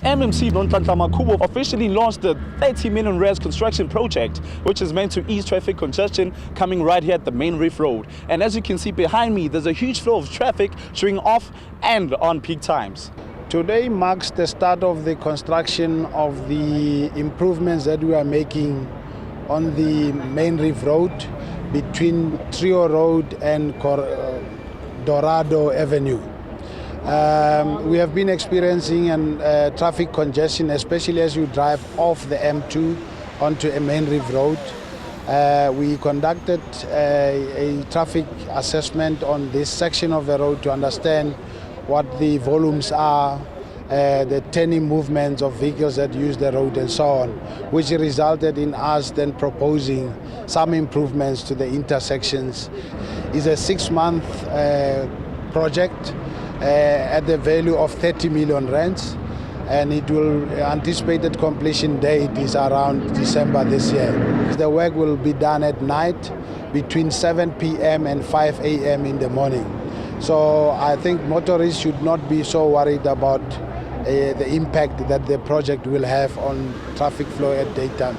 MMC Nonhlahla Makhuba officially launched the 30 million rand construction project, which is meant to ease traffic congestion coming right here at the main Reef Road. And as you can see behind me, there's a huge flow of traffic during off and on peak times. Today marks the start of the construction of the improvements that we are making on the main Reef Road between Trio Road and Dorado Avenue. We have been experiencing traffic congestion, especially as you drive off the M2 onto a main Reef Road. We conducted a traffic assessment on this section of the road to understand what the volumes are, the turning movements of vehicles that use the road and so on, which resulted in us then proposing some improvements to the intersections. It's a 6-month project at the value of 30 million rands, and it will anticipated completion date is around December this year. The work will be done at night between 7 p.m. and 5 a.m. in the morning. So I think motorists should not be so worried about the impact that the project will have on traffic flow at daytime.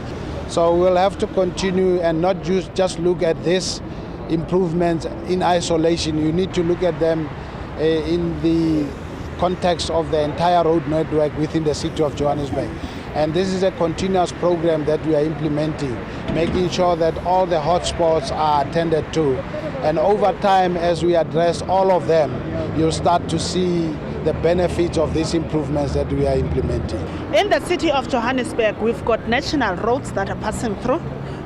So we'll have to continue and not just look at this improvements in isolation. You need to look at them in the context of the entire road network within the City of Johannesburg. And this is a continuous program that we are implementing, making sure that all the hotspots are attended to. And over time, as we address all of them, you'll start to see the benefits of these improvements that we are implementing. In the City of Johannesburg, we've got national roads that are passing through.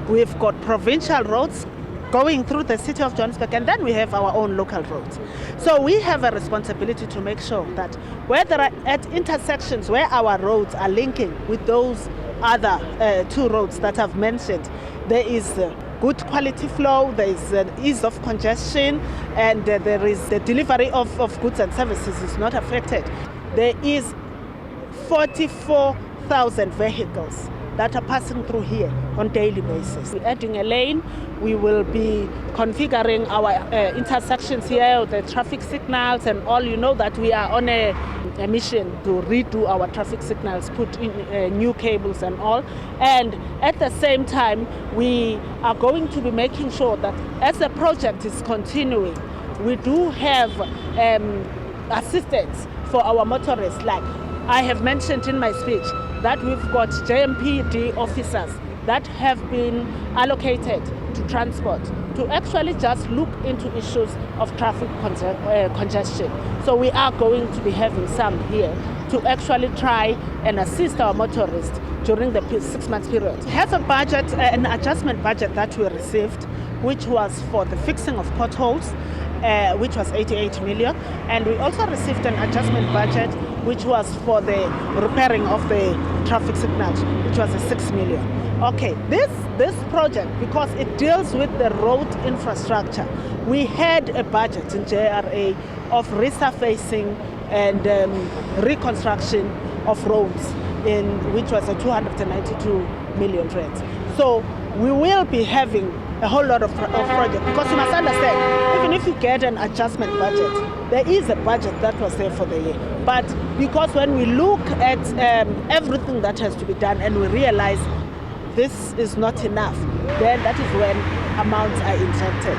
We've got provincial roads going through the City of Johannesburg, and then we have our own local roads. So we have a responsibility to make sure that where there are at intersections where our roads are linking with those other two roads that I've mentioned, there is good quality flow, there is an ease of congestion, and there is the delivery of goods and services is not affected. There is 44,000 vehicles that are passing through here on a daily basis. We're adding a lane. We will be configuring our intersections here, the traffic signals and all. You know that we are on a mission to redo our traffic signals, put in new cables and all. And at the same time, we are going to be making sure that as the project is continuing, we do have assistance for our motorists. Like I have mentioned in my speech, that we've got JMPD officers that have been allocated to transport to actually just look into issues of traffic congestion. So we are going to be having some here to actually try and assist our motorists during the 6-month period. We have a budget, an adjustment budget that we received, which was for the fixing of potholes, which was 88 million. And we also received an adjustment budget which was for the repairing of the traffic signals, which was a 6 million. Okay, this project, because it deals with the road infrastructure, we had a budget in JRA of resurfacing and reconstruction of roads, which was a 292 million rands. So we will be having a whole lot of projects, because you must understand, even if you get an adjustment budget, there is a budget that was there for the year. But because when we look at everything that has to be done and we realize this is not enough, then that is when amounts are injected.